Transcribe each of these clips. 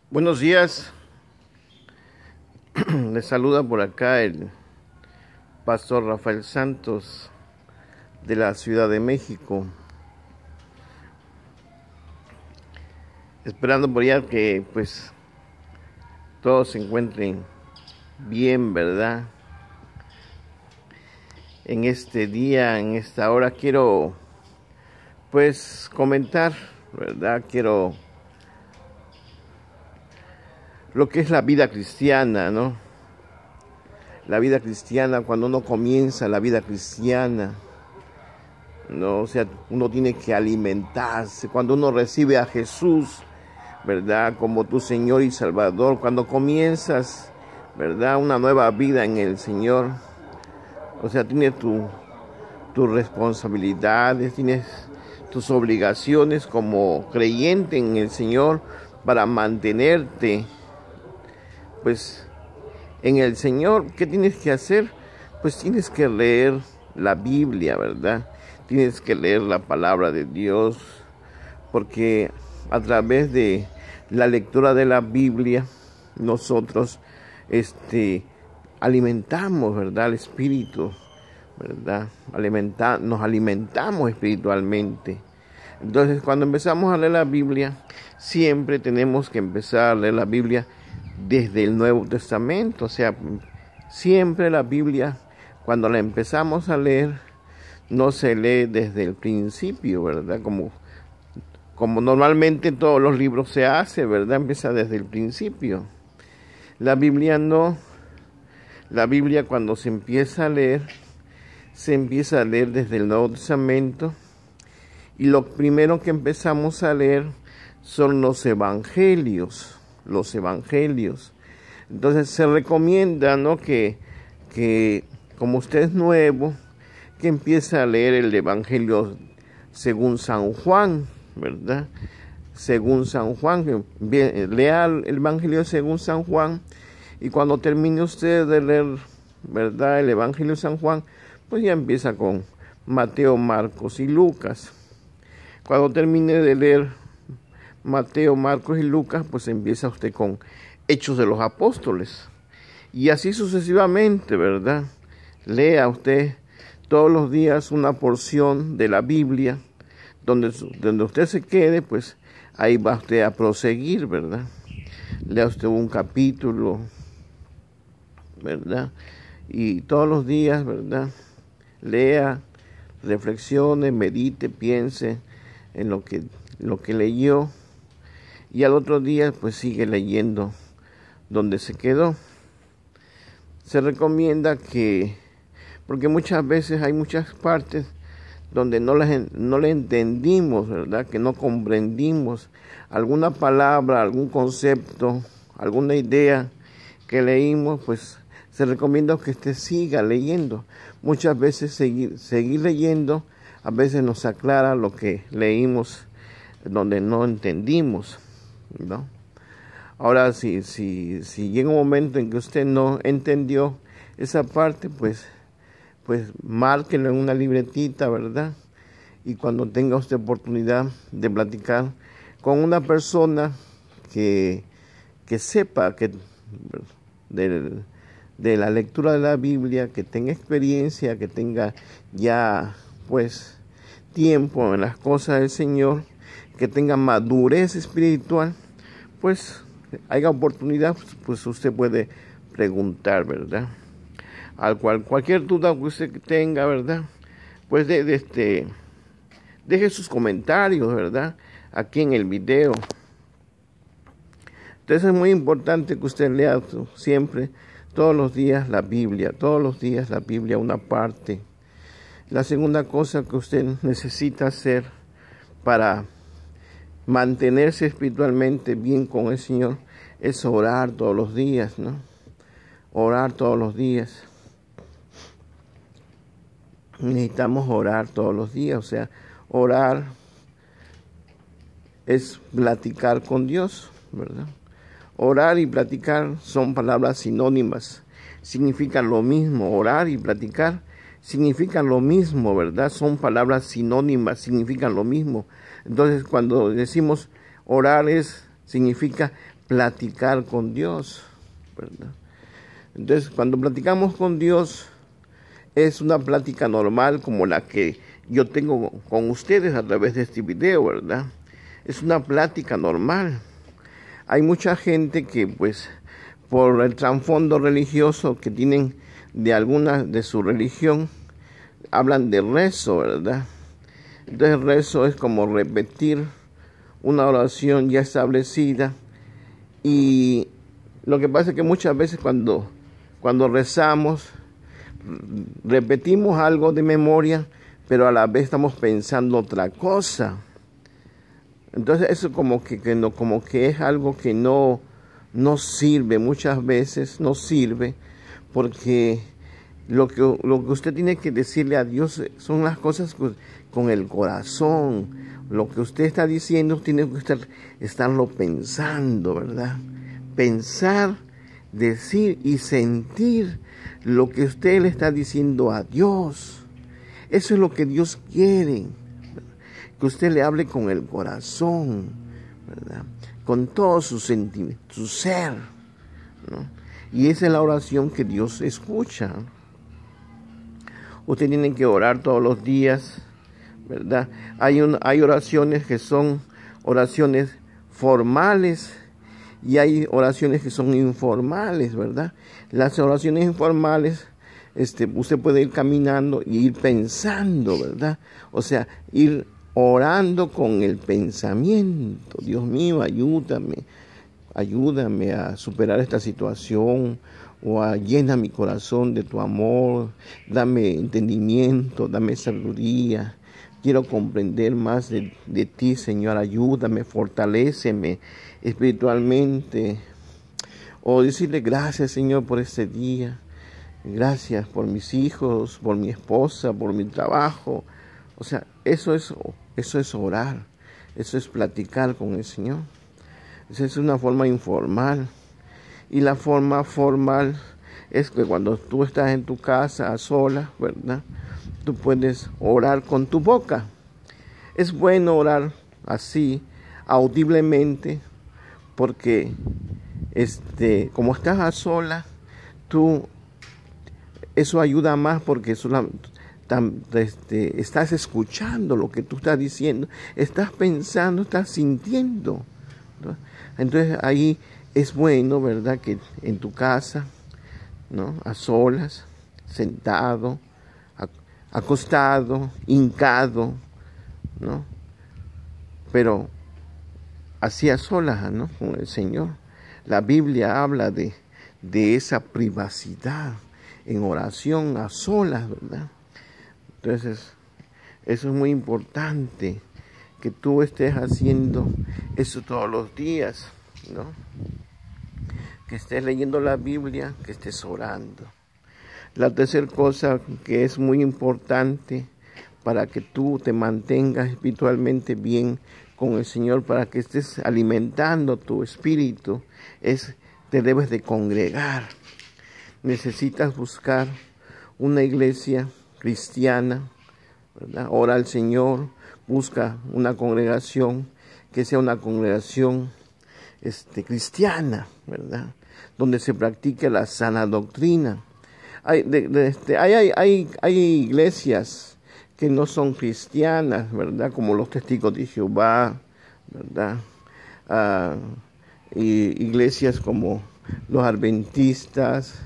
Buenos días, les saluda por acá el pastor Rafael Santos de la Ciudad de México, esperando por ya que pues todos se encuentren bien, ¿verdad? En este día, en esta hora quiero pues comentar, ¿verdad? Quiero lo que es la vida cristiana, ¿no? La vida cristiana, cuando uno comienza la vida cristiana, ¿no? O sea, uno tiene que alimentarse. Cuando uno recibe a Jesús, ¿verdad? Como tu Señor y Salvador, cuando comienzas, ¿verdad? Una nueva vida en el Señor, o sea, tienes tus responsabilidades, tienes tus obligaciones como creyente en el Señor para mantenerte, pues, en el Señor. ¿Qué tienes que hacer? Pues tienes que leer la Biblia, ¿verdad? Tienes que leer la palabra de Dios, porque a través de la lectura de la Biblia nosotros alimentamos, ¿verdad? El espíritu, ¿verdad? Nos alimentamos espiritualmente. Entonces, cuando empezamos a leer la Biblia, siempre tenemos que empezar a leer la Biblia desde el Nuevo Testamento. O sea, siempre la Biblia, cuando la empezamos a leer, no se lee desde el principio, ¿verdad? Como normalmente todos los libros se hace, ¿verdad? Empieza desde el principio. La Biblia no. La Biblia, cuando se empieza a leer desde el Nuevo Testamento. Y lo primero que empezamos a leer son los evangelios. Los evangelios. Entonces se recomienda, ¿no? Que como usted es nuevo, que empiece a leer el evangelio según San Juan, ¿verdad? Según San Juan, que lea el evangelio según San Juan, y cuando termine usted de leer, ¿verdad?, el evangelio de San Juan, pues ya empieza con Mateo, Marcos y Lucas. Cuando termine de leer Mateo, Marcos y Lucas, pues empieza usted con Hechos de los Apóstoles. Y así sucesivamente, ¿verdad? Lea usted todos los días una porción de la Biblia, donde usted se quede, pues ahí va usted a proseguir, ¿verdad? Lea usted un capítulo, ¿verdad? Y todos los días, ¿verdad? Lea, reflexione, medite, piense en lo que leyó, y al otro día pues sigue leyendo donde se quedó. Se recomienda porque muchas veces hay muchas partes donde no le entendimos, ¿verdad? Que no comprendimos alguna palabra, algún concepto, alguna idea que leímos, pues se recomienda que usted siga leyendo. Muchas veces seguir leyendo, a veces nos aclara lo que leímos donde no entendimos, ¿no? Ahora, si llega un momento en que usted no entendió esa parte, pues márquelo en una libretita, ¿verdad? Y cuando tenga usted oportunidad de platicar con una persona que sepa de la lectura de la Biblia, que tenga experiencia, que tenga ya pues tiempo en las cosas del Señor, que tenga madurez espiritual, pues haya oportunidad, pues usted puede preguntar, ¿verdad? Cualquier duda que usted tenga, ¿verdad? Pues deje sus comentarios, ¿verdad? Aquí en el video. Entonces es muy importante que usted lea siempre, todos los días la Biblia, una parte. La segunda cosa que usted necesita hacer para mantenerse espiritualmente bien con el Señor es orar todos los días, ¿no? Orar todos los días. Necesitamos orar todos los días, o sea, orar es platicar con Dios, ¿verdad? Orar y platicar son palabras sinónimas, significan lo mismo. Orar y platicar significan lo mismo, ¿verdad? Son palabras sinónimas, significan lo mismo. Entonces, cuando decimos orar significa platicar con Dios, ¿verdad? Entonces, cuando platicamos con Dios, es una plática normal como la que yo tengo con ustedes a través de este video, ¿verdad? Es una plática normal. Hay mucha gente que, pues, por el trasfondo religioso que tienen de alguna de su religión, hablan de rezo, ¿verdad? Entonces el rezo es como repetir una oración ya establecida, y lo que pasa es que muchas veces cuando rezamos, repetimos algo de memoria, pero a la vez estamos pensando otra cosa. Entonces eso como que es algo que no sirve, muchas veces no sirve, porque lo que usted tiene que decirle a Dios son las cosas con el corazón. Lo que usted está diciendo tiene que estarlo pensando, ¿verdad? Pensar, decir y sentir lo que usted le está diciendo a Dios. Eso es lo que Dios quiere, que usted le hable con el corazón, ¿verdad? Con todo su sentimiento, su ser, ¿no? Y esa es la oración que Dios escucha. Usted tiene que orar todos los días, ¿verdad? Hay oraciones que son oraciones formales y hay oraciones que son informales, ¿verdad? Las oraciones informales, usted puede ir caminando y ir pensando, ¿verdad? O sea, ir orando con el pensamiento. Dios mío, ayúdame a superar esta situación, o llena mi corazón de tu amor, dame entendimiento, dame sabiduría, quiero comprender más de ti, Señor, ayúdame, fortaléceme espiritualmente, o decirle gracias, Señor, por este día, gracias por mis hijos, por mi esposa, por mi trabajo. O sea, eso es orar, eso es platicar con el Señor. Esa es una forma informal. Y la forma formal es que cuando tú estás en tu casa a solas, ¿verdad? Tú puedes orar con tu boca. Es bueno orar así, audiblemente, porque como estás a solas, eso ayuda más, porque estás escuchando lo que tú estás diciendo, estás pensando, estás sintiendo, ¿no? Entonces ahí es bueno, ¿verdad?, que en tu casa, ¿no?, a solas, sentado, acostado, hincado, ¿no?, pero así a solas, ¿no?, con el Señor. La Biblia habla de esa privacidad en oración a solas, ¿verdad? Entonces, eso es muy importante, que tú estés haciendo eso todos los días, ¿no? Que estés leyendo la Biblia, que estés orando. La tercera cosa que es muy importante para que tú te mantengas espiritualmente bien con el Señor, para que estés alimentando tu espíritu, te debes de congregar. Necesitas buscar una iglesia cristiana, ¿verdad? Ora al Señor, busca una congregación que sea una congregación cristiana, ¿verdad?, donde se practique la sana doctrina. Hay iglesias que no son cristianas, ¿verdad?, como los Testigos de Jehová, ¿verdad? Y iglesias como los adventistas,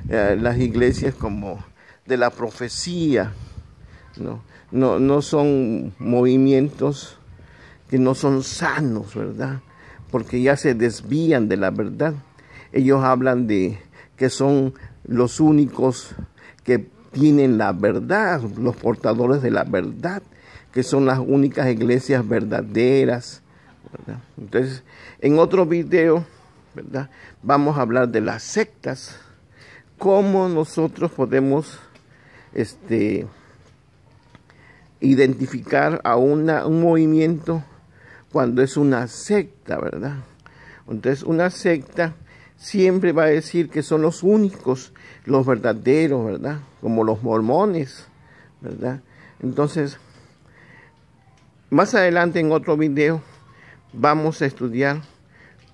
las iglesias como de la profecía, no son movimientos que no son sanos, ¿verdad?, porque ya se desvían de la verdad. Ellos hablan de que son los únicos que tienen la verdad, los portadores de la verdad, que son las únicas iglesias verdaderas, ¿verdad? Entonces, en otro video, ¿verdad?, vamos a hablar de las sectas, cómo nosotros podemos identificar a un movimiento cuando es una secta, ¿verdad? Entonces, una secta siempre va a decir que son los únicos, los verdaderos, ¿verdad?, como los mormones, ¿verdad? Entonces, más adelante en otro video vamos a estudiar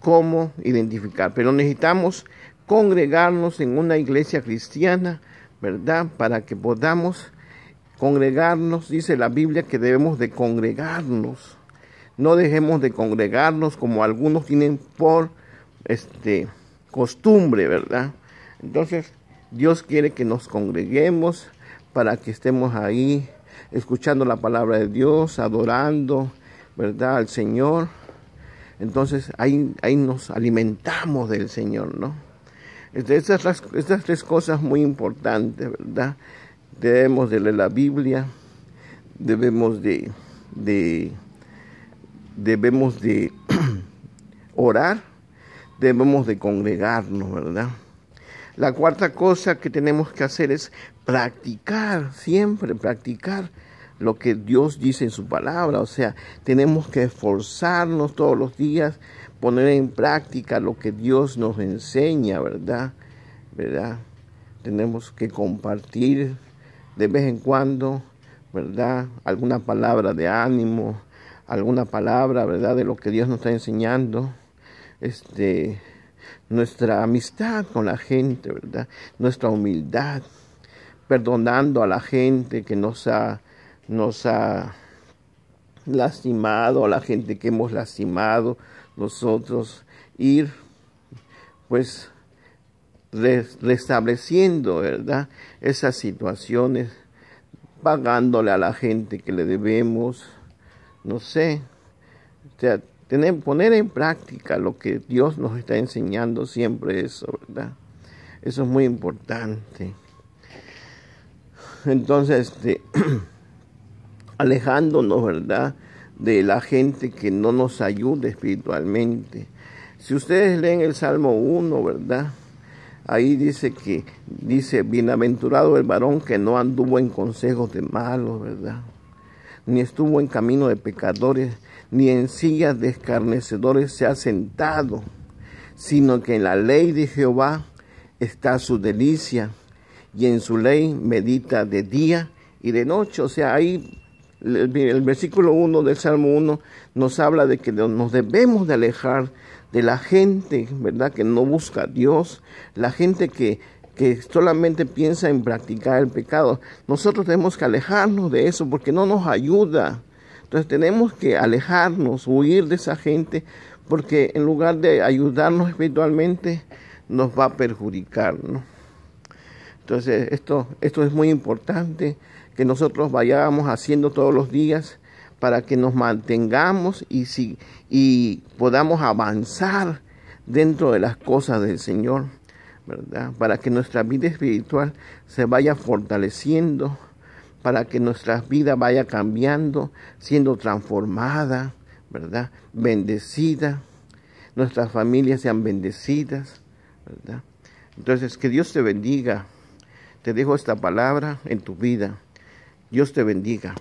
cómo identificar, pero necesitamos congregarnos en una iglesia cristiana, ¿verdad? Para que podamos congregarnos. Dice la Biblia que debemos de congregarnos. No dejemos de congregarnos como algunos tienen por costumbre, ¿verdad? Entonces, Dios quiere que nos congreguemos para que estemos ahí escuchando la palabra de Dios, adorando, ¿verdad?, al Señor. Entonces, ahí nos alimentamos del Señor, ¿no? Estas tres cosas muy importantes, ¿verdad? Debemos de leer la Biblia, debemos de orar, debemos de congregarnos, ¿verdad? La cuarta cosa que tenemos que hacer es practicar, siempre practicar lo que Dios dice en su palabra. O sea, tenemos que esforzarnos todos los días, poner en práctica lo que Dios nos enseña, ¿verdad? Tenemos que compartir de vez en cuando, ¿verdad?, alguna palabra de ánimo, alguna palabra, ¿verdad?, de lo que Dios nos está enseñando. Nuestra amistad con la gente, ¿verdad?, nuestra humildad, perdonando a la gente que nos ha lastimado, a la gente que hemos lastimado nosotros, ir pues restableciendo, ¿verdad?, esas situaciones, pagándole a la gente que le debemos, no sé, o sea, poner en práctica lo que Dios nos está enseñando siempre, eso, ¿verdad? Eso es muy importante. Entonces, alejándonos, ¿verdad?, de la gente que no nos ayude espiritualmente. Si ustedes leen el Salmo 1, ¿verdad?, ahí dice, bienaventurado el varón que no anduvo en consejos de malos, ¿verdad?, ni estuvo en camino de pecadores, ni en sillas de escarnecedores se ha sentado, sino que en la ley de Jehová está su delicia, y en su ley medita de día y de noche. O sea, ahí el versículo 1 del Salmo 1 nos habla de que nos debemos de alejar de la gente, ¿verdad?, que no busca a Dios, la gente que solamente piensa en practicar el pecado. Nosotros tenemos que alejarnos de eso porque no nos ayuda. Entonces tenemos que alejarnos, huir de esa gente, porque en lugar de ayudarnos espiritualmente, nos va a perjudicar, ¿no? Entonces esto es muy importante, que nosotros vayamos haciendo todos los días para que nos mantengamos y podamos avanzar dentro de las cosas del Señor, ¿verdad? Para que nuestra vida espiritual se vaya fortaleciendo, para que nuestra vida vaya cambiando, siendo transformada, ¿verdad?, bendecida, nuestras familias sean bendecidas, ¿verdad? Entonces, que Dios te bendiga. Te dejo esta palabra en tu vida. Dios te bendiga.